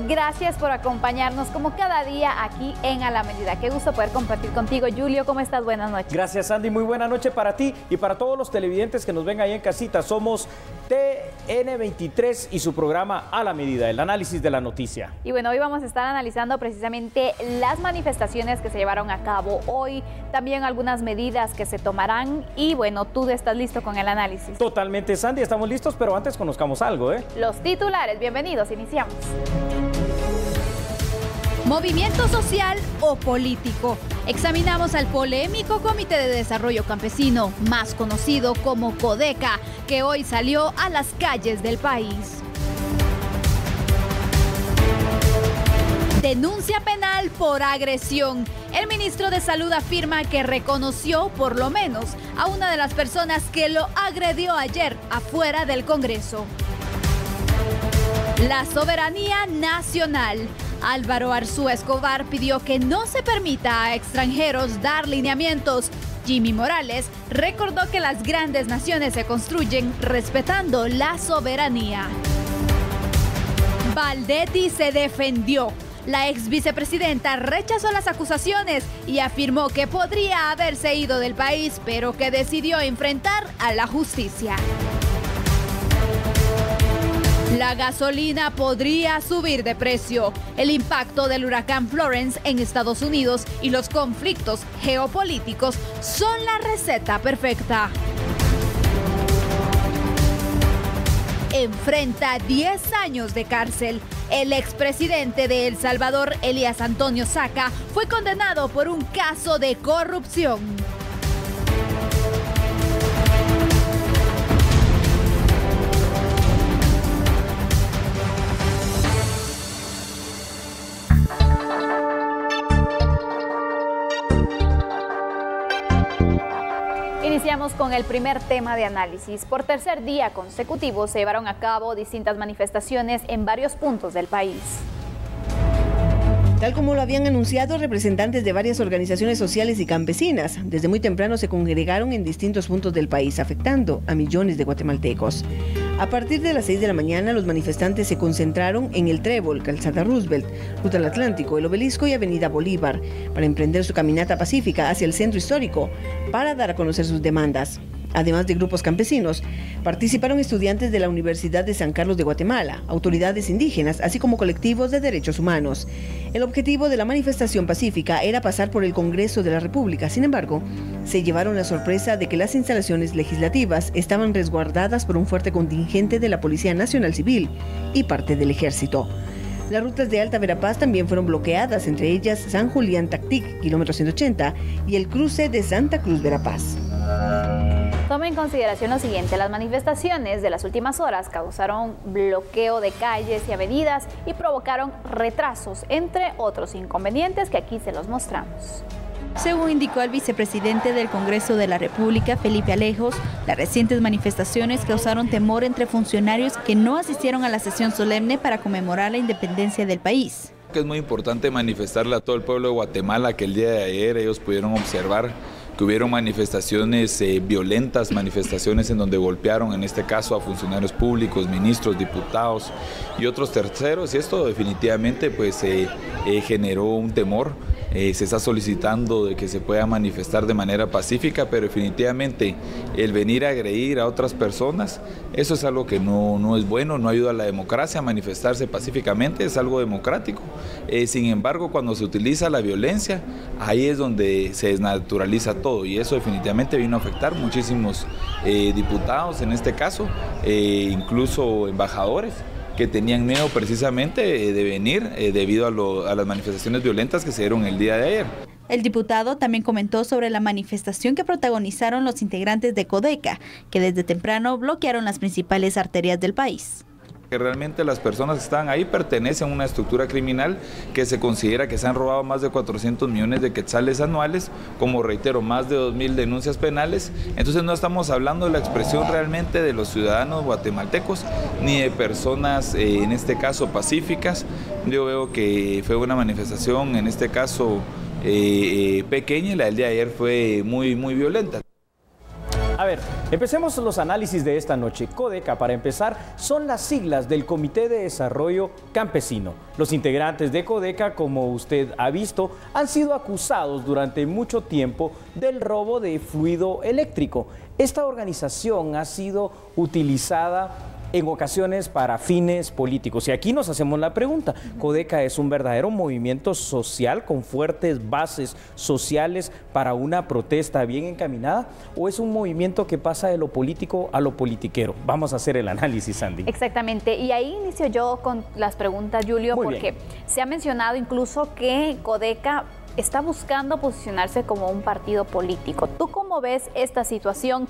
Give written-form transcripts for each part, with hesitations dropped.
Gracias por acompañarnos como cada día aquí en A la Medida. Qué gusto poder compartir contigo. Julio, ¿cómo estás? Buenas noches. Gracias, Sandy. Muy buena noche para ti y para todos los televidentes que nos ven ahí en casita. Somos TN23 y su programa A la Medida, el análisis de la noticia. Y bueno, hoy vamos a estar analizando precisamente las manifestaciones que se llevaron a cabo hoy, también algunas medidas que se tomarán y bueno, tú estás listo con el análisis. Totalmente, Sandy, estamos listos, pero antes conozcamos algo, ¿eh? Los titulares, bienvenidos, iniciamos. Movimiento social o político. Examinamos al polémico Comité de Desarrollo Campesino, más conocido como CODECA, que hoy salió a las calles del país. Denuncia penal por agresión. El ministro de Salud afirma que reconoció por lo menos a una de las personas que lo agredió ayer afuera del Congreso. La soberanía nacional. Álvaro Arzúa Escobar pidió que no se permita a extranjeros dar lineamientos. Jimmy Morales recordó que las grandes naciones se construyen respetando la soberanía. Valdetti se defendió. La ex vicepresidenta rechazó las acusaciones y afirmó que podría haberse ido del país, pero que decidió enfrentar a la justicia. La gasolina podría subir de precio. El impacto del huracán Florence en Estados Unidos y los conflictos geopolíticos son la receta perfecta. Enfrenta 10 años de cárcel. El expresidente de El Salvador, Elías Antonio Saca, fue condenado por un caso de corrupción. Iniciamos con el primer tema de análisis. Por tercer día consecutivo se llevaron a cabo distintas manifestaciones en varios puntos del país. Tal como lo habían anunciado representantes de varias organizaciones sociales y campesinas, desde muy temprano se congregaron en distintos puntos del país, afectando a millones de guatemaltecos. A partir de las 6 de la mañana, los manifestantes se concentraron en el Trébol, Calzada Roosevelt, Ruta al Atlántico, el Obelisco y Avenida Bolívar, para emprender su caminata pacífica hacia el centro histórico, para dar a conocer sus demandas. Además de grupos campesinos, participaron estudiantes de la Universidad de San Carlos de Guatemala, autoridades indígenas, así como colectivos de derechos humanos. El objetivo de la manifestación pacífica era pasar por el Congreso de la República. Sin embargo, se llevaron la sorpresa de que las instalaciones legislativas estaban resguardadas por un fuerte contingente de la Policía Nacional Civil y parte del Ejército. Las rutas de Alta Verapaz también fueron bloqueadas, entre ellas San Julián Tactic, kilómetro 180, y el cruce de Santa Cruz Verapaz. Tome en consideración lo siguiente, las manifestaciones de las últimas horas causaron bloqueo de calles y avenidas y provocaron retrasos, entre otros inconvenientes que aquí se los mostramos. Según indicó el vicepresidente del Congreso de la República, Felipe Alejos, las recientes manifestaciones causaron temor entre funcionarios que no asistieron a la sesión solemne para conmemorar la independencia del país. Es muy importante manifestarle a todo el pueblo de Guatemala que el día de ayer ellos pudieron observar que hubieron manifestaciones violentas, manifestaciones en donde golpearon, en este caso, a funcionarios públicos, ministros, diputados y otros terceros, y esto definitivamente pues generó un temor. Se está solicitando de que se pueda manifestar de manera pacífica, pero definitivamente el venir a agredir a otras personas, eso es algo que no es bueno, no ayuda a la democracia. Manifestarse pacíficamente es algo democrático. Sin embargo, cuando se utiliza la violencia, ahí es donde se desnaturaliza todo, y eso definitivamente vino a afectar muchísimos diputados, en este caso, incluso embajadores, que tenían miedo precisamente de venir debido a las manifestaciones violentas que se dieron el día de ayer. El diputado también comentó sobre la manifestación que protagonizaron los integrantes de CODECA, que desde temprano bloquearon las principales arterias del país. Que realmente las personas que están ahí pertenecen a una estructura criminal que se considera que se han robado más de 400 millones de quetzales anuales, como reitero, más de 2.000 denuncias penales. Entonces no estamos hablando de la expresión realmente de los ciudadanos guatemaltecos, ni de personas, en este caso, pacíficas. Yo veo que fue una manifestación, en este caso, pequeña, y la del día de ayer fue muy violenta. A ver, empecemos los análisis de esta noche. CODECA, para empezar, son las siglas del Comité de Desarrollo Campesino. Los integrantes de CODECA, como usted ha visto, han sido acusados durante mucho tiempo del robo de fluido eléctrico. Esta organización ha sido utilizada en ocasiones para fines políticos. Y aquí nos hacemos la pregunta, ¿CODECA es un verdadero movimiento social con fuertes bases sociales para una protesta bien encaminada? ¿O es un movimiento que pasa de lo político a lo politiquero? Vamos a hacer el análisis, Sandy. Exactamente, y ahí inicio yo con las preguntas, Julio, porque se ha mencionado incluso que CODECA está buscando posicionarse como un partido político. ¿Tú cómo ves esta situación?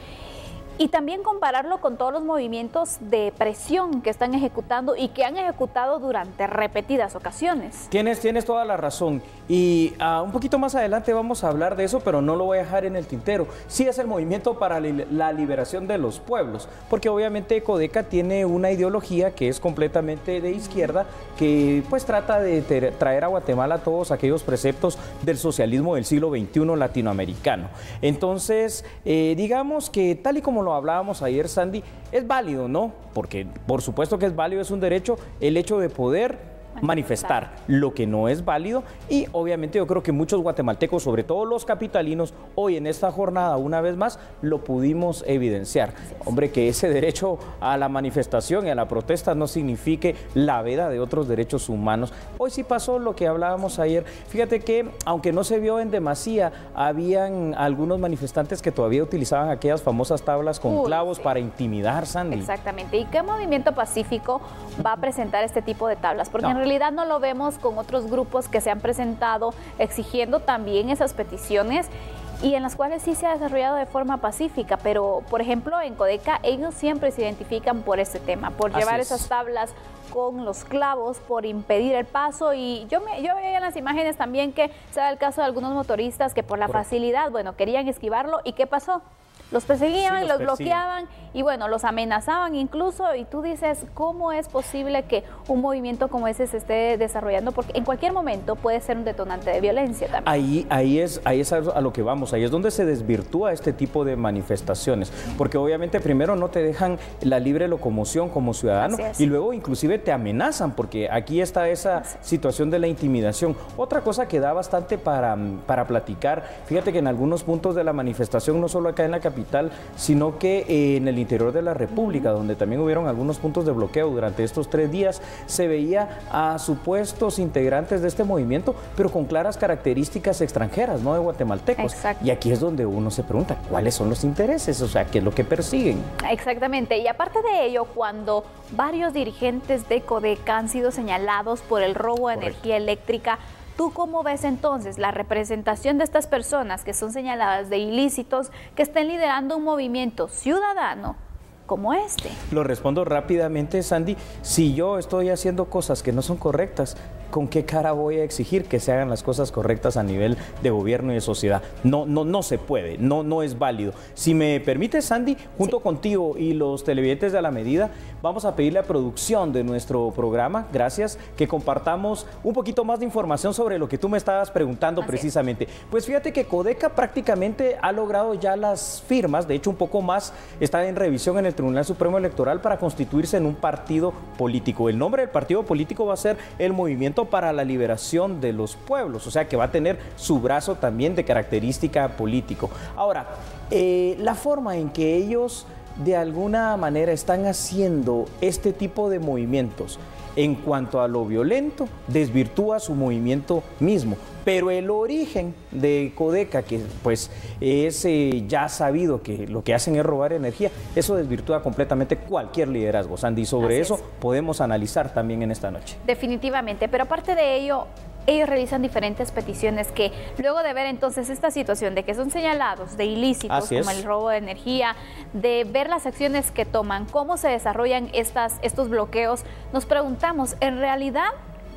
Y también compararlo con todos los movimientos de presión que están ejecutando y que han ejecutado durante repetidas ocasiones. Tienes toda la razón. Y un poquito más adelante vamos a hablar de eso, pero no lo voy a dejar en el tintero. Sí es el movimiento para la liberación de los pueblos, porque obviamente CODECA tiene una ideología que es completamente de izquierda, que pues trata de traer a Guatemala todos aquellos preceptos del socialismo del siglo XXI latinoamericano. Entonces, digamos que tal y como lo hablábamos ayer, Sandy, es válido, ¿no? Porque por supuesto que es válido, es un derecho el hecho de poder manifestar. Lo que no es válido, y obviamente yo creo que muchos guatemaltecos, sobre todo los capitalinos, hoy en esta jornada una vez más lo pudimos evidenciar. Hombre, que ese derecho a la manifestación y a la protesta no signifique la veda de otros derechos humanos. Hoy sí pasó lo que hablábamos ayer. Fíjate que aunque no se vio en demasía, habían algunos manifestantes que todavía utilizaban aquellas famosas tablas con clavos para intimidar, Sandy. Exactamente. ¿Y qué movimiento pacífico va a presentar este tipo de tablas? Porque en realidad no lo vemos con otros grupos que se han presentado exigiendo también esas peticiones y en las cuales sí se ha desarrollado de forma pacífica, pero por ejemplo en CODECA ellos siempre se identifican por este tema, por llevar esas tablas con los clavos, por impedir el paso. Y yo veía en las imágenes también que se da el caso de algunos motoristas que por la facilidad, bueno, querían esquivarlo. ¿Y qué pasó? Los perseguían, los bloqueaban y bueno, los amenazaban incluso, y tú dices, ¿cómo es posible que un movimiento como ese se esté desarrollando? Porque en cualquier momento puede ser un detonante de violencia también. Ahí es a lo que vamos, ahí es donde se desvirtúa este tipo de manifestaciones, porque obviamente primero no te dejan la libre locomoción como ciudadano y luego inclusive te amenazan, porque aquí está esa situación de la intimidación. Otra cosa que da bastante para platicar, fíjate que en algunos puntos de la manifestación, no solo acá en la capital, sino que en el interior de la República, donde también hubieron algunos puntos de bloqueo durante estos 3 días, se veía a supuestos integrantes de este movimiento, pero con claras características extranjeras, no de guatemaltecos. Exacto. Y aquí es donde uno se pregunta, ¿cuáles son los intereses? O sea, ¿qué es lo que persiguen? Exactamente, y aparte de ello, cuando varios dirigentes de CODECA han sido señalados por el robo de energía eléctrica, ¿tú cómo ves entonces la representación de estas personas que son señaladas de ilícitos, que estén liderando un movimiento ciudadano como este? Lo respondo rápidamente, Sandy. Si yo estoy haciendo cosas que no son correctas, ¿con qué cara voy a exigir que se hagan las cosas correctas a nivel de gobierno y de sociedad? No se puede, no es válido. Si me permite, Sandy, junto contigo y los televidentes de A la Medida, vamos a pedirle a producción de nuestro programa, gracias, que compartamos un poquito más de información sobre lo que tú me estabas preguntando precisamente. Pues fíjate que CODECA prácticamente ha logrado ya las firmas, de hecho un poco más, está en revisión en el Tribunal Supremo Electoral para constituirse en un partido político. El nombre del partido político va a ser el Movimiento para la Liberación de los Pueblos, o sea que va a tener su brazo también de característica político. Ahora, la forma en que ellos de alguna manera están haciendo este tipo de movimientos en cuanto a lo violento, desvirtúa su movimiento mismo. Pero el origen de CODECA, que pues es ya sabido que lo que hacen es robar energía, eso desvirtúa completamente cualquier liderazgo, Sandy. Sobre eso podemos analizar también en esta noche. Definitivamente, pero aparte de ello, ellos realizan diferentes peticiones que luego de ver entonces esta situación de que son señalados de ilícitos como el robo de energía, de ver las acciones que toman, cómo se desarrollan estos bloqueos, nos preguntamos, ¿en realidad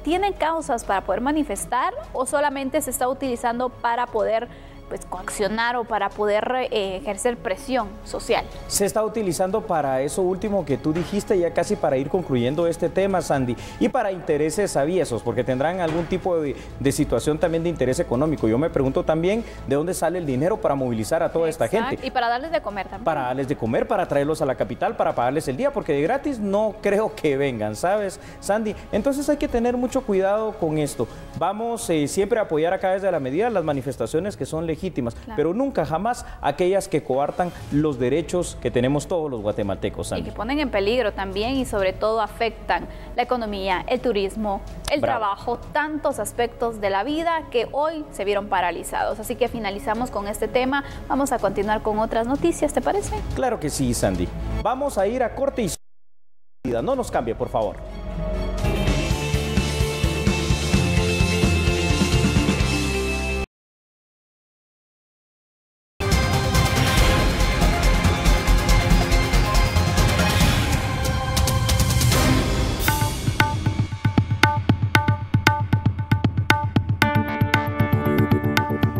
tienen causas para poder manifestar o solamente se está utilizando para poder pues coaccionar o para poder ejercer presión social. Se está utilizando para eso último que tú dijiste, ya casi para ir concluyendo este tema, Sandy, y para intereses aviesos, porque tendrán algún tipo de situación también de interés económico. Yo me pregunto también de dónde sale el dinero para movilizar a toda esta gente. Y para darles de comer también. Para darles de comer, para traerlos a la capital, para pagarles el día, porque de gratis no creo que vengan, ¿sabes, Sandy? Entonces hay que tener mucho cuidado con esto. Vamos siempre a apoyar acá desde la medida las manifestaciones que son legítimas, claro, pero nunca jamás aquellas que coartan los derechos que tenemos todos los guatemaltecos, Sandy. Y que ponen en peligro también y sobre todo afectan la economía, el turismo, el trabajo, tantos aspectos de la vida que hoy se vieron paralizados. Así que finalizamos con este tema. Vamos a continuar con otras noticias, ¿te parece? Claro que sí, Sandy. Vamos a ir a corte y no nos cambie, por favor.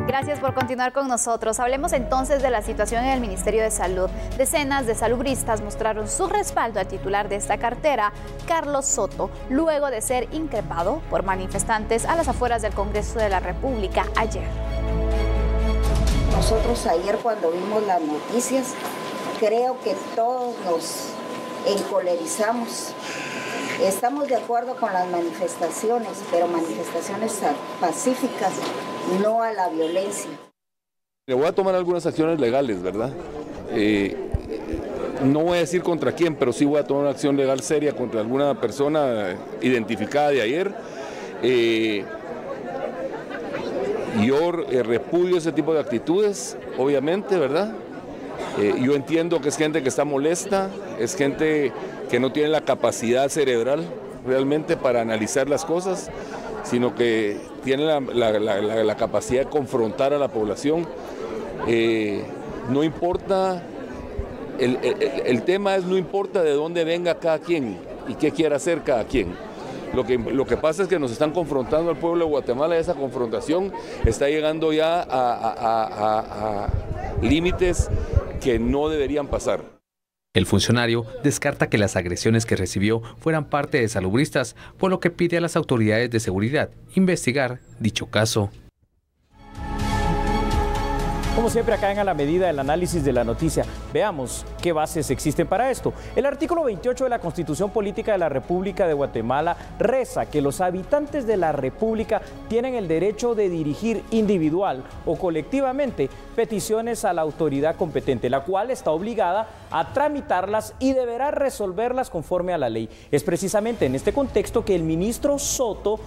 Gracias por continuar con nosotros. Hablemos entonces de la situación en el Ministerio de Salud. Decenas de salubristas mostraron su respaldo al titular de esta cartera, Carlos Soto, luego de ser increpado por manifestantes a las afueras del Congreso de la República ayer. Nosotros ayer cuando vimos las noticias, creo que todos nos encolerizamos. Estamos de acuerdo con las manifestaciones, pero manifestaciones pacíficas, no a la violencia. Le voy a tomar algunas acciones legales, ¿verdad? No voy a decir contra quién, pero sí voy a tomar una acción legal seria contra alguna persona identificada de ayer. Yo repudio ese tipo de actitudes, obviamente, ¿verdad? Yo entiendo que es gente que está molesta, es gente que no tiene la capacidad cerebral realmente para analizar las cosas, sino que tiene la capacidad de confrontar a la población. No importa, el tema es no importa de dónde venga cada quien y qué quiera hacer cada quien. Lo que pasa es que nos están confrontando al pueblo de Guatemala, y esa confrontación está llegando ya a límites que no deberían pasar. El funcionario descarta que las agresiones que recibió fueran parte de salubristas, por lo que pide a las autoridades de seguridad investigar dicho caso. Como siempre, acá en A la Medida, el análisis de la noticia. Veamos qué bases existen para esto. El artículo 28 de la Constitución Política de la República de Guatemala reza que los habitantes de la República tienen el derecho de dirigir individual o colectivamente peticiones a la autoridad competente, la cual está obligada a tramitarlas y deberá resolverlas conforme a la ley. Es precisamente en este contexto que el ministro Soto,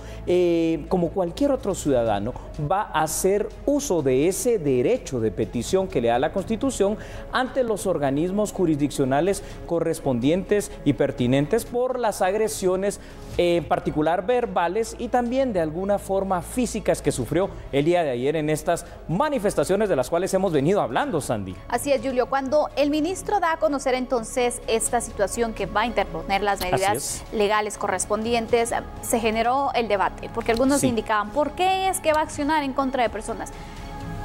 como cualquier otro ciudadano, va a hacer uso de ese derecho de petición que le da la Constitución ante los organismos jurisdiccionales correspondientes y pertinentes por las agresiones, en particular verbales y también de alguna forma físicas que sufrió el día de ayer en estas manifestaciones de las cuales hemos venido hablando, Sandy. Así es, Julio. Cuando el ministro da a conocer entonces esta situación que va a interponer las medidas legales correspondientes, se generó el debate, porque algunos indicaban, ¿por qué es que va a accionar en contra de personas?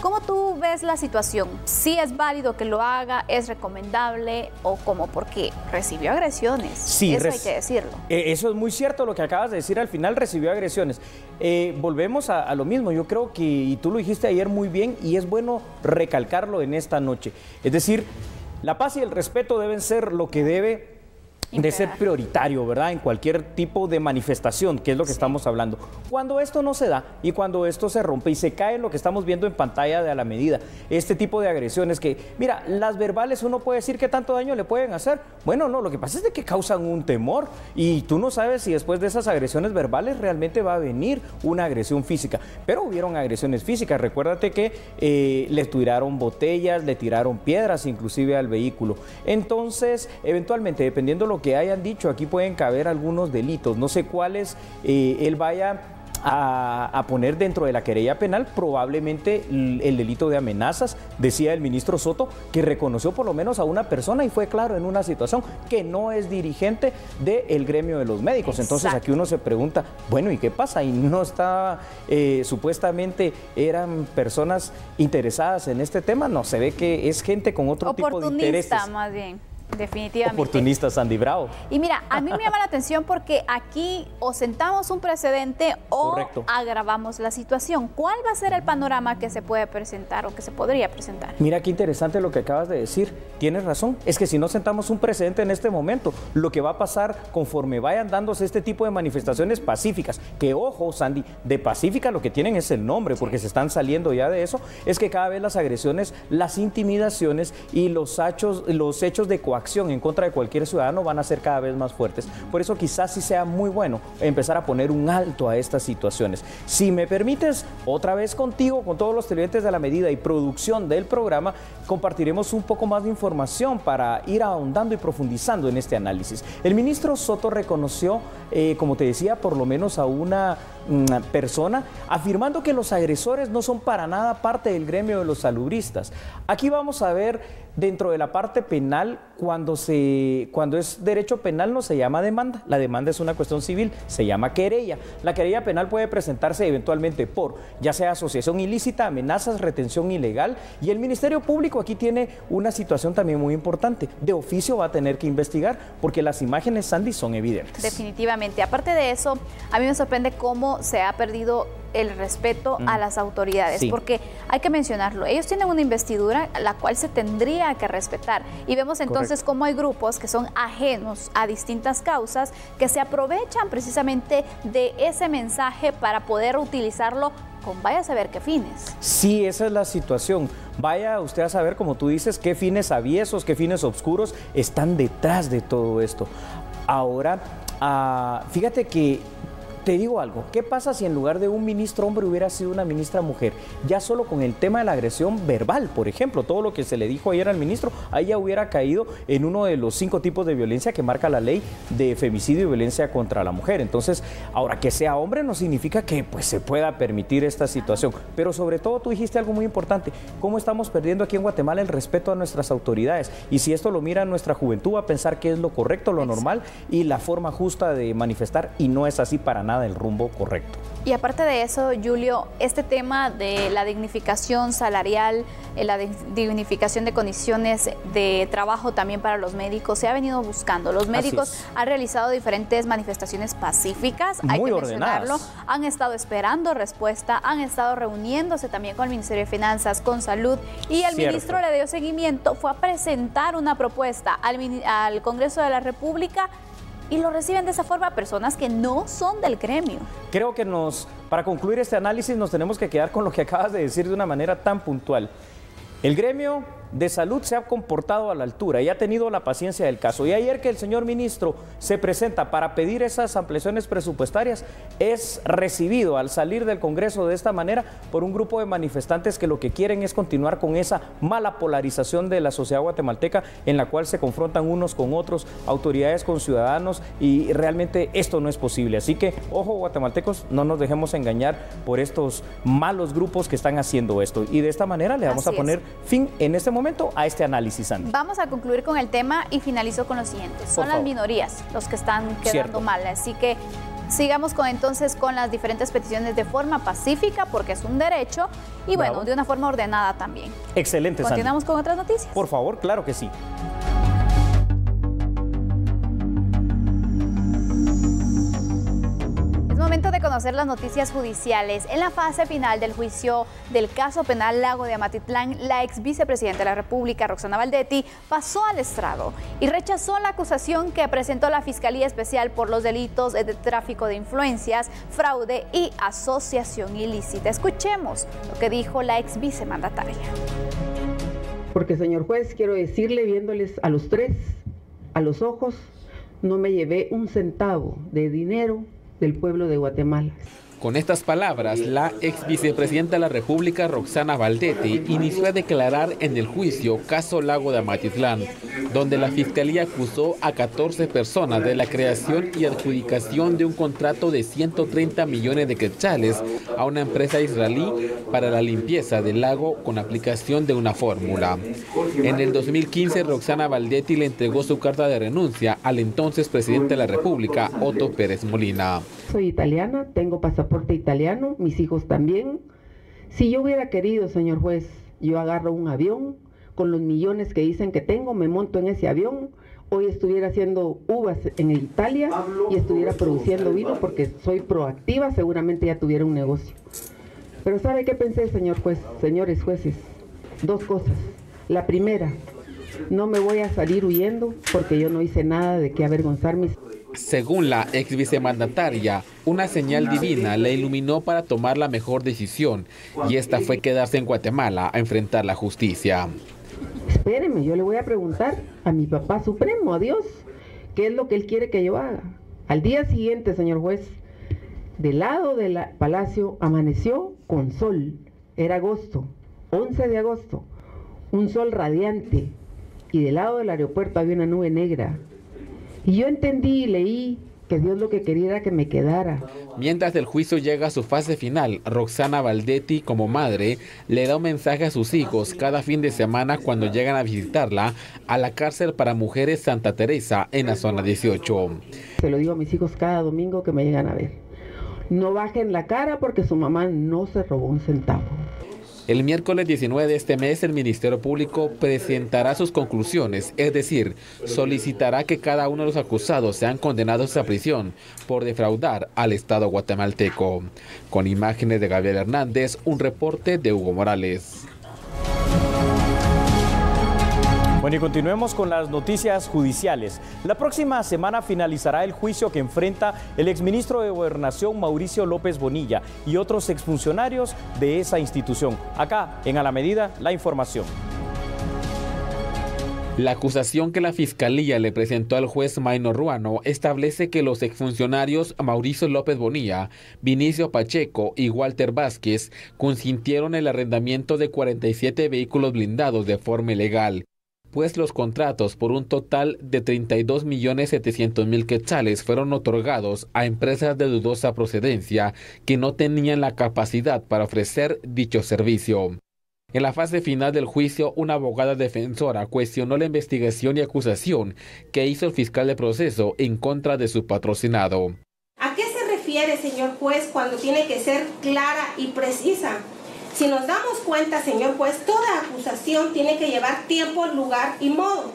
¿Cómo tú ves la situación? ¿Sí es válido que lo haga? ¿Es recomendable? ¿O cómo? Porque recibió agresiones. Sí, eso hay que decirlo. Eso es muy cierto lo que acabas de decir. Al final recibió agresiones. Volvemos a lo mismo. Yo creo que, y tú lo dijiste ayer muy bien, y es bueno recalcarlo en esta noche. Es decir, la paz y el respeto deben ser lo que debe de ser prioritario, ¿verdad? En cualquier tipo de manifestación, que es lo que estamos hablando. Cuando esto no se da y cuando esto se rompe y se cae en lo que estamos viendo en pantalla de A la Medida, este tipo de agresiones que, mira, las verbales uno puede decir que tanto daño le pueden hacer. Bueno, no, lo que pasa es de que causan un temor y tú no sabes si después de esas agresiones verbales realmente va a venir una agresión física. Pero hubieron agresiones físicas. Recuérdate que le tiraron botellas, le tiraron piedras inclusive al vehículo. Entonces, eventualmente, dependiendo de lo que hayan dicho, aquí pueden caber algunos delitos. No sé cuáles él vaya a poner dentro de la querella penal probablemente el delito de amenazas. Decía el ministro Soto que reconoció por lo menos a una persona y fue claro en una situación que no es dirigente del gremio de los médicos. Exacto. Entonces aquí uno se pregunta, bueno, ¿y qué pasa? Y no está, supuestamente eran personas interesadas en este tema. No, se ve que es gente con otro tipo de intereses. Oportunista, más bien. Definitivamente. Oportunista, Sandy Bravo. Y mira, a mí me llama la atención porque aquí o sentamos un precedente o Correcto. agravamos la situación. ¿Cuál va a ser el panorama que se puede presentar o que se podría presentar? Mira qué interesante lo que acabas de decir. Tienes razón. Es que si no sentamos un precedente en este momento, lo que va a pasar conforme vayan dándose este tipo de manifestaciones pacíficas, que ojo, Sandy, de pacífica lo que tienen es el nombre, porque se están saliendo ya de eso, es que cada vez las agresiones, las intimidaciones y los hechos de coacción en contra de cualquier ciudadano van a ser cada vez más fuertes. Por eso quizás sí sea muy bueno empezar a poner un alto a estas situaciones. Si me permites, otra vez contigo, con todos los televidentes de La Medida y producción del programa, compartiremos un poco más de información para ir ahondando y profundizando en este análisis. El ministro Soto reconoció, como te decía, por lo menos a una persona, afirmando que los agresores no son para nada parte del gremio de los salubristas. Aquí vamos a ver dentro de la parte penal, cuando es derecho penal no se llama demanda, la demanda es una cuestión civil, se llama querella. La querella penal puede presentarse eventualmente por ya sea asociación ilícita, amenazas, retención ilegal, y el Ministerio Público aquí tiene una situación también muy importante. De oficio va a tener que investigar porque las imágenes, Sandy, son evidentes. Definitivamente. Aparte de eso, a mí me sorprende cómo se ha perdido el respeto a las autoridades, Sí. porque hay que mencionarlo, ellos tienen una investidura la cual se tendría que respetar, y vemos entonces cómo hay grupos que son ajenos a distintas causas que se aprovechan precisamente de ese mensaje para poder utilizarlo con vaya a saber qué fines. Sí, esa es la situación. Vaya usted a saber, como tú dices, qué fines aviesos, qué fines oscuros están detrás de todo esto. Ahora, fíjate que te digo algo, ¿qué pasa si en lugar de un ministro hombre hubiera sido una ministra mujer? Ya solo con el tema de la agresión verbal, por ejemplo, todo lo que se le dijo ayer al ministro, ahí ya hubiera caído en uno de los 5 tipos de violencia que marca la ley de femicidio y violencia contra la mujer. Entonces, ahora que sea hombre no significa que pues se pueda permitir esta situación, pero sobre todo tú dijiste algo muy importante, cómo estamos perdiendo aquí en Guatemala el respeto a nuestras autoridades, y si esto lo mira nuestra juventud va a pensar que es lo correcto, lo normal y la forma justa de manifestar, y no es así para nada el rumbo correcto. Y aparte de eso, Julio, este tema de la dignificación salarial, la dignificación de condiciones de trabajo también para los médicos, se ha venido buscando. Los médicos han realizado diferentes manifestaciones pacíficas, hay que mencionarlo, han estado esperando respuesta, han estado reuniéndose también con el Ministerio de Finanzas, con Salud, y el ministro le dio seguimiento, fue a presentar una propuesta al Congreso de la República, y lo reciben de esa forma personas que no son del gremio. Creo que para concluir este análisis nos tenemos que quedar con lo que acabas de decir de una manera tan puntual. El gremio de salud se ha comportado a la altura y ha tenido la paciencia del caso. Y ayer que el señor ministro se presenta para pedir esas ampliaciones presupuestarias, es recibido al salir del Congreso de esta manera por un grupo de manifestantes que lo que quieren es continuar con esa mala polarización de la sociedad guatemalteca, en la cual se confrontan unos con otros, autoridades con ciudadanos, y realmente esto no es posible. Así que, ojo guatemaltecos, no nos dejemos engañar por estos malos grupos que están haciendo esto. Y de esta manera le vamos a poner fin en este momento a este análisis, Andy. Vamos a concluir con el tema y finalizo con lo siguiente. Son las minorías los que están quedando mal, así que sigamos entonces con las diferentes peticiones de forma pacífica, porque es un derecho, y bueno, de una forma ordenada también. Excelente, Sandy. ¿Continuamos con otras noticias? Por favor, claro que sí. Momento de conocer las noticias judiciales. En la fase final del juicio del caso penal Lago de Amatitlán, la ex vicepresidenta de la República, Roxana Valdetti, pasó al estrado y rechazó la acusación que presentó la Fiscalía Especial por los delitos de tráfico de influencias, fraude y asociación ilícita. Escuchemos lo que dijo la ex vicemandataria. Porque, señor juez, quiero decirle, viéndoles a los tres, a los ojos, no me llevé un centavo de dinero del pueblo de Guatemala. Con estas palabras, la ex vicepresidenta de la República, Roxana Valdetti, inició a declarar en el juicio caso Lago de Amatitlán, donde la Fiscalía acusó a 14 personas de la creación y adjudicación de un contrato de 130 millones de quetzales a una empresa israelí para la limpieza del lago con aplicación de una fórmula. En el 2015, Roxana Valdetti le entregó su carta de renuncia al entonces presidente de la República, Otto Pérez Molina. Soy italiana, tengo pasaporte italiano, mis hijos también. Si yo hubiera querido, señor juez, yo agarro un avión con los millones que dicen que tengo, me monto en ese avión, hoy estuviera haciendo uvas en Italia y estuviera produciendo vino porque soy proactiva, seguramente ya tuviera un negocio. Pero ¿sabe qué pensé, señor juez, señores jueces? Dos cosas. La primera, no me voy a salir huyendo porque yo no hice nada de qué avergonzarme. Según la ex vicemandataria, una señal divina le iluminó para tomar la mejor decisión, y esta fue quedarse en Guatemala a enfrentar la justicia. Espéreme, yo le voy a preguntar a mi papá supremo, a Dios, qué es lo que él quiere que yo haga. Al día siguiente, señor juez, del lado del palacio amaneció con sol. Era agosto, 11 de agosto, un sol radiante, y del lado del aeropuerto había una nube negra. Y yo entendí y leí que Dios lo que quería era que me quedara. Mientras el juicio llega a su fase final, Roxana Valdetti, como madre, le da un mensaje a sus hijos cada fin de semana cuando llegan a visitarla a la cárcel para mujeres Santa Teresa en la zona 18. Se lo digo a mis hijos cada domingo que me llegan a ver. No bajen la cara porque su mamá no se robó un centavo. El miércoles 19 de este mes, el Ministerio Público presentará sus conclusiones, es decir, solicitará que cada uno de los acusados sean condenados a prisión por defraudar al Estado guatemalteco. Con imágenes de Gabriel Hernández, un reporte de Hugo Morales. Bueno, y continuemos con las noticias judiciales. La próxima semana finalizará el juicio que enfrenta el exministro de Gobernación Mauricio López Bonilla y otros exfuncionarios de esa institución. Acá, en A la Medida, la información. La acusación que la Fiscalía le presentó al juez Maynor Ruano establece que los exfuncionarios Mauricio López Bonilla, Vinicio Pacheco y Walter Vázquez consintieron el arrendamiento de 47 vehículos blindados de forma ilegal, pues los contratos por un total de 32.700.000 quetzales fueron otorgados a empresas de dudosa procedencia que no tenían la capacidad para ofrecer dicho servicio. En la fase final del juicio, una abogada defensora cuestionó la investigación y acusación que hizo el fiscal de proceso en contra de su patrocinado. ¿A qué se refiere, señor juez, cuando tiene que ser clara y precisa? Si nos damos cuenta, señor juez, toda acusación tiene que llevar tiempo, lugar y modo.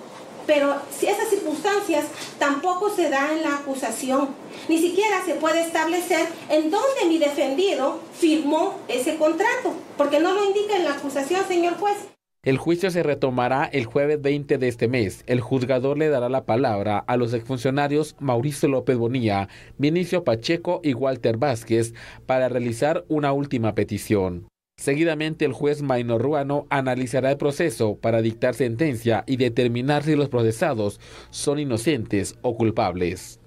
Pero si esas circunstancias tampoco se dan en la acusación, ni siquiera se puede establecer en dónde mi defendido firmó ese contrato, porque no lo indica en la acusación, señor juez. El juicio se retomará el jueves 20 de este mes. El juzgador le dará la palabra a los exfuncionarios Mauricio López Bonilla, Vinicio Pacheco y Walter Vázquez para realizar una última petición. Seguidamente, el juez Maynor Ruano analizará el proceso para dictar sentencia y determinar si los procesados son inocentes o culpables.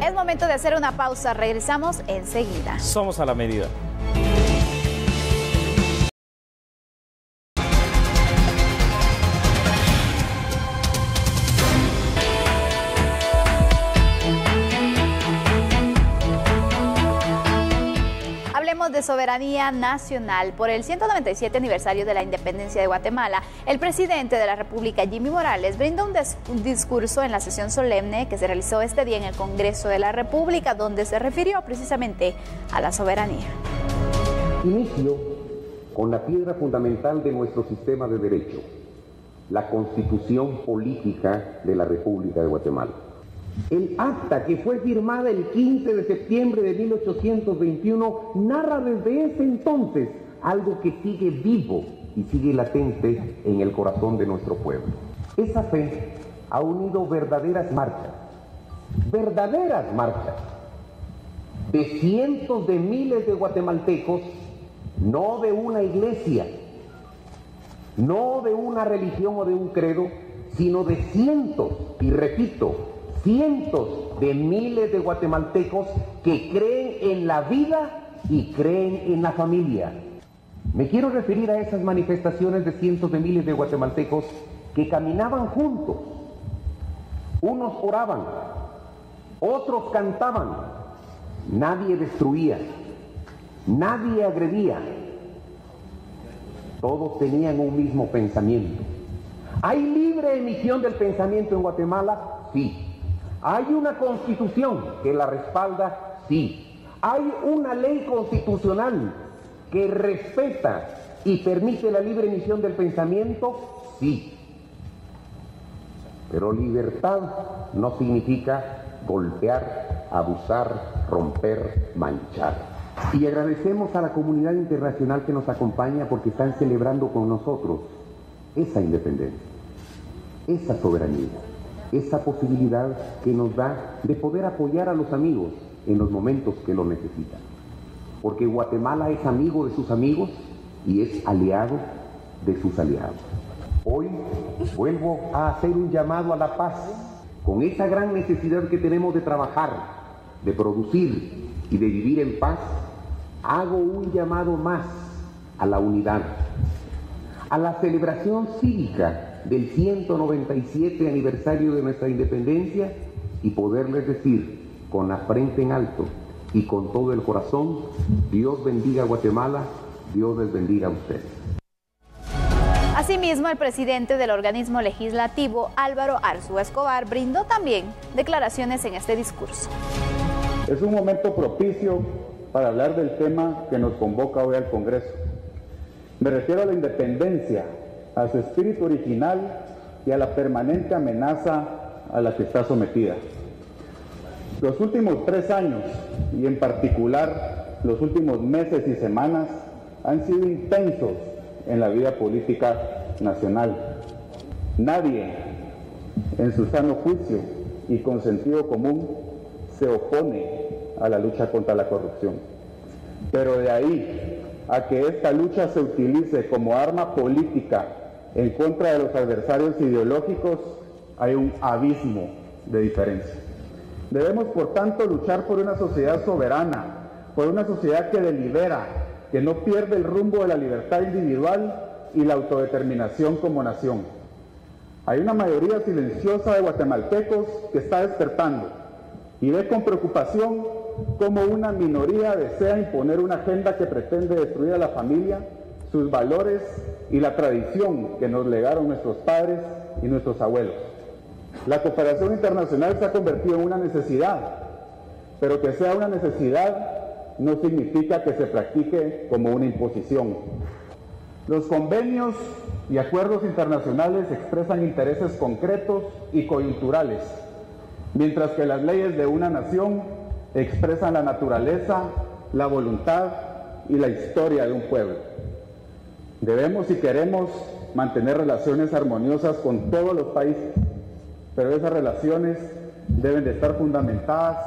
Es momento de hacer una pausa. Regresamos enseguida. Somos A la Medida. De soberanía nacional. Por el 197 aniversario de la independencia de Guatemala, el presidente de la República, Jimmy Morales, brindó un discurso en la sesión solemne que se realizó este día en el Congreso de la República, donde se refirió precisamente a la soberanía. Inicio con la piedra fundamental de nuestro sistema de derecho, la Constitución Política de la República de Guatemala. El acta, que fue firmada el 15 de septiembre de 1821, narra desde ese entonces algo que sigue vivo y sigue latente en el corazón de nuestro pueblo. Esa fe ha unido verdaderas marchas de cientos de miles de guatemaltecos, no de una iglesia, no de una religión o de un credo, sino de cientos, y repito, cientos de miles de guatemaltecos que creen en la vida y creen en la familia. Me quiero referir a esas manifestaciones de cientos de miles de guatemaltecos que caminaban juntos. Unos oraban, otros cantaban. Nadie destruía, nadie agredía. Todos tenían un mismo pensamiento. ¿Hay libre emisión del pensamiento en Guatemala? Sí. ¿Hay una constitución que la respalda? Sí. ¿Hay una ley constitucional que respeta y permite la libre emisión del pensamiento? Sí. Pero libertad no significa golpear, abusar, romper, manchar. Y agradecemos a la comunidad internacional que nos acompaña porque están celebrando con nosotros esa independencia, esa soberanía, esa posibilidad que nos da de poder apoyar a los amigos en los momentos que lo necesitan. Porque Guatemala es amigo de sus amigos y es aliado de sus aliados. Hoy vuelvo a hacer un llamado a la paz, con esa gran necesidad que tenemos de trabajar, de producir y de vivir en paz. Hago un llamado más a la unidad, a la celebración cívica del 197 aniversario de nuestra independencia y poderles decir con la frente en alto y con todo el corazón: Dios bendiga a Guatemala, Dios les bendiga a ustedes. Asimismo, el presidente del organismo legislativo, Álvaro Arzú Escobar, brindó también declaraciones en este discurso. Es un momento propicio para hablar del tema que nos convoca hoy al Congreso. Me refiero a la independencia, a su espíritu original y a la permanente amenaza a la que está sometida. Los últimos 3 años, y en particular los últimos meses y semanas, han sido intensos en la vida política nacional. Nadie, en su sano juicio y con sentido común, se opone a la lucha contra la corrupción. Pero de ahí a que esta lucha se utilice como arma política en contra de los adversarios ideológicos, hay un abismo de diferencia. Debemos, por tanto, luchar por una sociedad soberana, por una sociedad que delibera, que no pierde el rumbo de la libertad individual y la autodeterminación como nación. Hay una mayoría silenciosa de guatemaltecos que está despertando y ve con preocupación cómo una minoría desea imponer una agenda que pretende destruir a la familia, sus valores y la tradición que nos legaron nuestros padres y nuestros abuelos. La cooperación internacional se ha convertido en una necesidad, pero que sea una necesidad no significa que se practique como una imposición. Los convenios y acuerdos internacionales expresan intereses concretos y coyunturales, mientras que las leyes de una nación expresan la naturaleza, la voluntad y la historia de un pueblo. Debemos, si queremos, mantener relaciones armoniosas con todos los países, pero esas relaciones deben de estar fundamentadas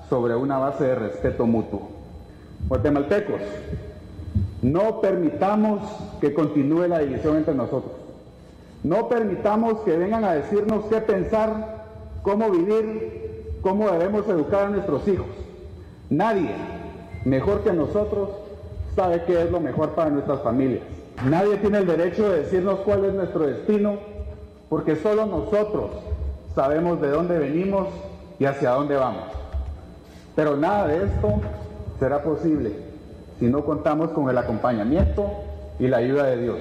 sobre una base de respeto mutuo. Guatemaltecos, no permitamos que continúe la división entre nosotros. No permitamos que vengan a decirnos qué pensar, cómo vivir, cómo debemos educar a nuestros hijos. Nadie, mejor que nosotros, sabe qué es lo mejor para nuestras familias. Nadie tiene el derecho de decirnos cuál es nuestro destino, porque solo nosotros sabemos de dónde venimos y hacia dónde vamos. Pero nada de esto será posible si no contamos con el acompañamiento y la ayuda de Dios.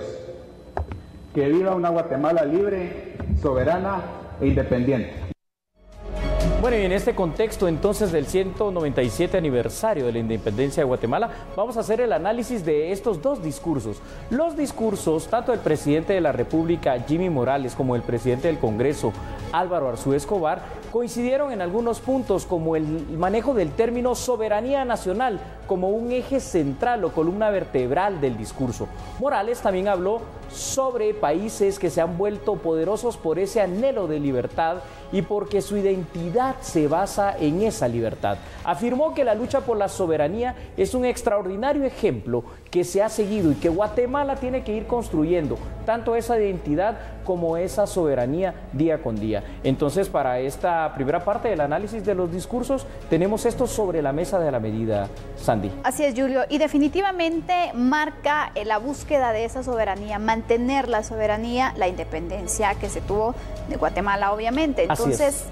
Que viva una Guatemala libre, soberana e independiente. Bueno, y en este contexto entonces del 197 aniversario de la independencia de Guatemala, vamos a hacer el análisis de estos 2 discursos. Los discursos, tanto del presidente de la República, Jimmy Morales, como el presidente del Congreso, Álvaro Arzú Escobar, coincidieron en algunos puntos, como el manejo del término soberanía nacional como un eje central o columna vertebral del discurso. Morales también habló sobre países que se han vuelto poderosos por ese anhelo de libertad y porque su identidad se basa en esa libertad. Afirmó que la lucha por la soberanía es un extraordinario ejemplo que se ha seguido y que Guatemala tiene que ir construyendo tanto esa identidad como esa soberanía día con día. Entonces, para esta primera parte del análisis de los discursos, tenemos esto sobre la mesa de la medida, Sandy. Así es, Julio, y definitivamente marca la búsqueda de esa soberanía, mantener la soberanía, la independencia que se tuvo de Guatemala, obviamente. Entonces,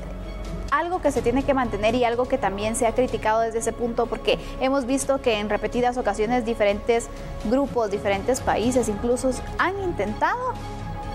algo que se tiene que mantener y algo que también se ha criticado desde ese punto, porque hemos visto que en repetidas ocasiones diferentes grupos, diferentes países incluso han intentado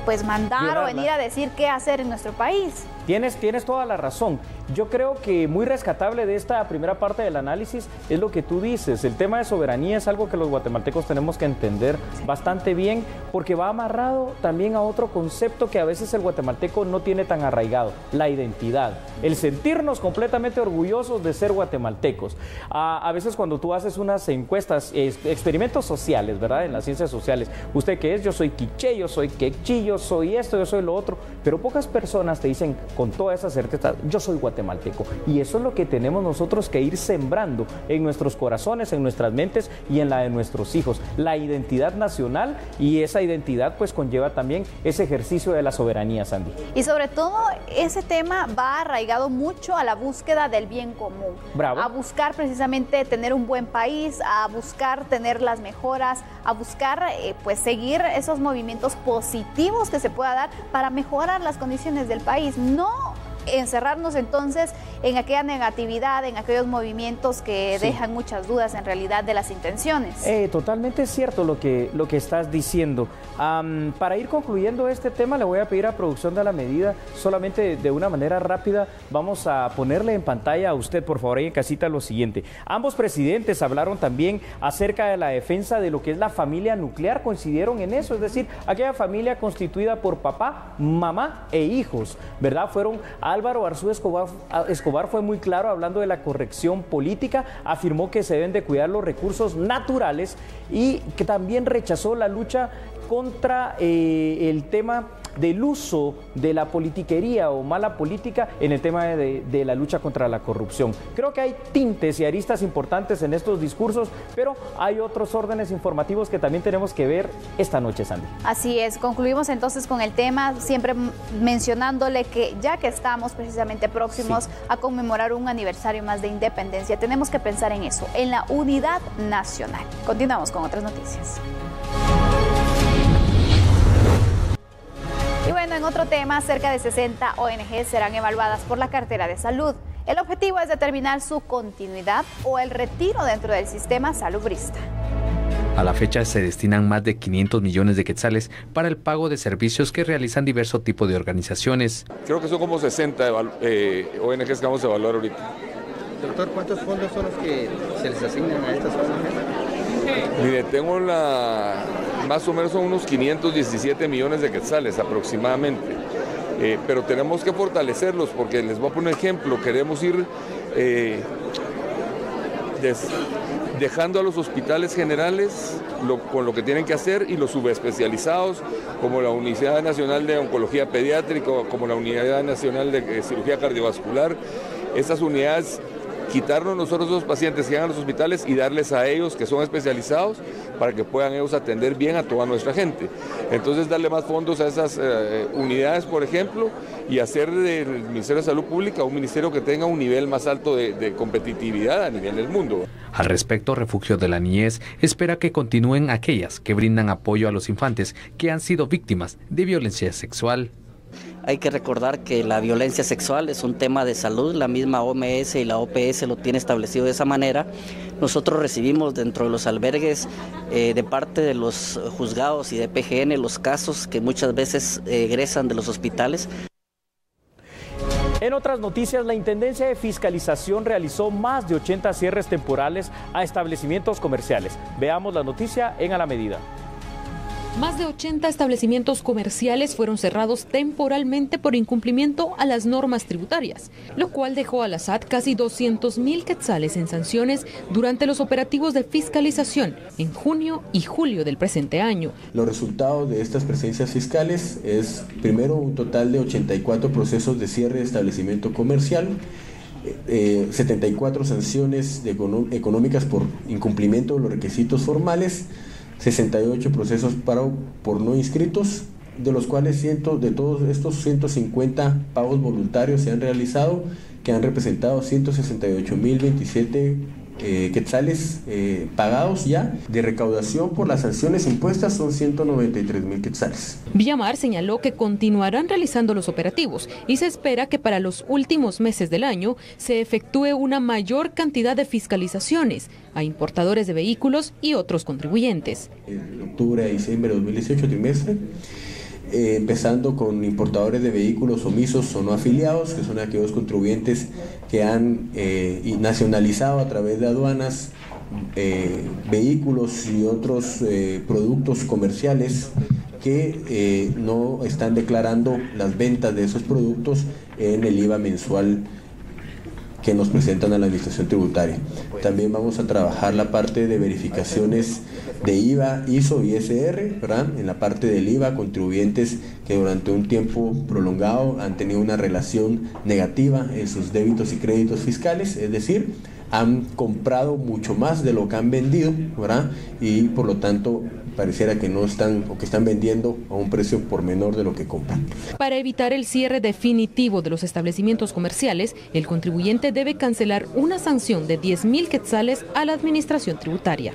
pues mandar o venir a decir qué hacer en nuestro país. Tienes toda la razón. Yo creo que muy rescatable de esta primera parte del análisis es lo que tú dices. El tema de soberanía es algo que los guatemaltecos tenemos que entender bastante bien, porque va amarrado también a otro concepto que a veces el guatemalteco no tiene tan arraigado: la identidad, el sentirnos completamente orgullosos de ser guatemaltecos. A veces cuando tú haces unas encuestas, experimentos sociales, ¿verdad? En las ciencias sociales, ¿usted qué es? Yo soy quiché, yo soy quechí, yo soy esto, yo soy lo otro, pero pocas personas te dicen con toda esa certeza: yo soy guatemalteco. Y eso es lo que tenemos nosotros que ir sembrando en nuestros corazones, en nuestras mentes y en la de nuestros hijos. La identidad nacional, y esa identidad pues conlleva también ese ejercicio de la soberanía, Sandy. Y sobre todo ese tema va arraigado mucho a la búsqueda del bien común. Bravo. A buscar precisamente tener un buen país, a buscar tener las mejoras, a buscar pues seguir esos movimientos positivos que se pueda dar para mejorar las condiciones del país. No encerrarnos entonces en aquella negatividad, en aquellos movimientos que dejan muchas dudas en realidad de las intenciones. Totalmente cierto lo que estás diciendo. Para ir concluyendo este tema, le voy a pedir a producción de la medida, solamente de una manera rápida, vamos a ponerle en pantalla a usted, por favor, ahí en casita, lo siguiente. Ambos presidentes hablaron también acerca de la defensa de lo que es la familia nuclear, coincidieron en eso, es decir, aquella familia constituida por papá, mamá e hijos, ¿verdad? Álvaro Arzú Escobar fue muy claro hablando de la corrección política, afirmó que se deben de cuidar los recursos naturales y que también rechazó la lucha contra el tema del uso de la politiquería o mala política en el tema de la lucha contra la corrupción. Creo que hay tintes y aristas importantes en estos discursos, pero hay otros órdenes informativos que también tenemos que ver esta noche, Sandy. Así es, concluimos entonces con el tema, siempre mencionándole que ya que estamos precisamente próximos a conmemorar un aniversario más de independencia, tenemos que pensar en eso, en la unidad nacional. Continuamos con otras noticias. Y bueno, en otro tema, cerca de 60 ONG serán evaluadas por la cartera de salud. El objetivo es determinar su continuidad o el retiro dentro del sistema salubrista. A la fecha se destinan más de 500 millones de quetzales para el pago de servicios que realizan diversos tipos de organizaciones. Creo que son como 60 ONGs que vamos a evaluar ahorita. Doctor, ¿cuántos fondos son los que se les asignan a estas ONGs? Mire, tengo más o menos son unos 517 millones de quetzales aproximadamente, pero tenemos que fortalecerlos porque les voy a poner un ejemplo, queremos ir dejando a los hospitales generales con lo que tienen que hacer y los subespecializados como la Unidad Nacional de Oncología Pediátrica, como la Unidad Nacional de Cirugía Cardiovascular, estas unidades, quitarnos nosotros los pacientes que llegan a los hospitales y darles a ellos que son especializados para que puedan ellos atender bien a toda nuestra gente. Entonces darle más fondos a esas unidades, por ejemplo, y hacer del Ministerio de Salud Pública un ministerio que tenga un nivel más alto de competitividad a nivel del mundo. Al respecto, Refugio de la Niñez espera que continúen aquellas que brindan apoyo a los infantes que han sido víctimas de violencia sexual. Hay que recordar que la violencia sexual es un tema de salud, la misma OMS y la OPS lo tiene establecido de esa manera. Nosotros recibimos dentro de los albergues de parte de los juzgados y de PGN los casos que muchas veces egresan de los hospitales. En otras noticias, la Intendencia de Fiscalización realizó más de 80 cierres temporales a establecimientos comerciales. Veamos la noticia en A la Medida. Más de 80 establecimientos comerciales fueron cerrados temporalmente por incumplimiento a las normas tributarias, lo cual dejó a la SAT casi 200.000 quetzales en sanciones durante los operativos de fiscalización en junio y julio del presente año. Los resultados de estas presencias fiscales es, primero, un total de 84 procesos de cierre de establecimiento comercial, 74 sanciones económicas por incumplimiento de los requisitos formales, 68 procesos por no inscritos, de los cuales de todos estos 150 pagos voluntarios se han realizado, que han representado 168.027 quetzales pagados ya. De recaudación por las sanciones impuestas son 193.000 quetzales. Villamar señaló que continuarán realizando los operativos y se espera que para los últimos meses del año se efectúe una mayor cantidad de fiscalizaciones a importadores de vehículos y otros contribuyentes. En octubre a diciembre de 2018, trimestre, empezando con importadores de vehículos omisos o no afiliados, que son aquellos contribuyentes que han nacionalizado a través de aduanas vehículos y otros productos comerciales que no están declarando las ventas de esos productos en el IVA mensual que nos presentan a la Administración Tributaria. También vamos a trabajar la parte de verificaciones de IVA, ISO y ISR, ¿verdad? En la parte del IVA, contribuyentes que durante un tiempo prolongado han tenido una relación negativa en sus débitos y créditos fiscales, es decir, han comprado mucho más de lo que han vendido, ¿verdad? Y por lo tanto pareciera que no están o que están vendiendo a un precio por menor de lo que compran. Para evitar el cierre definitivo de los establecimientos comerciales, el contribuyente debe cancelar una sanción de 10.000 quetzales a la Administración Tributaria.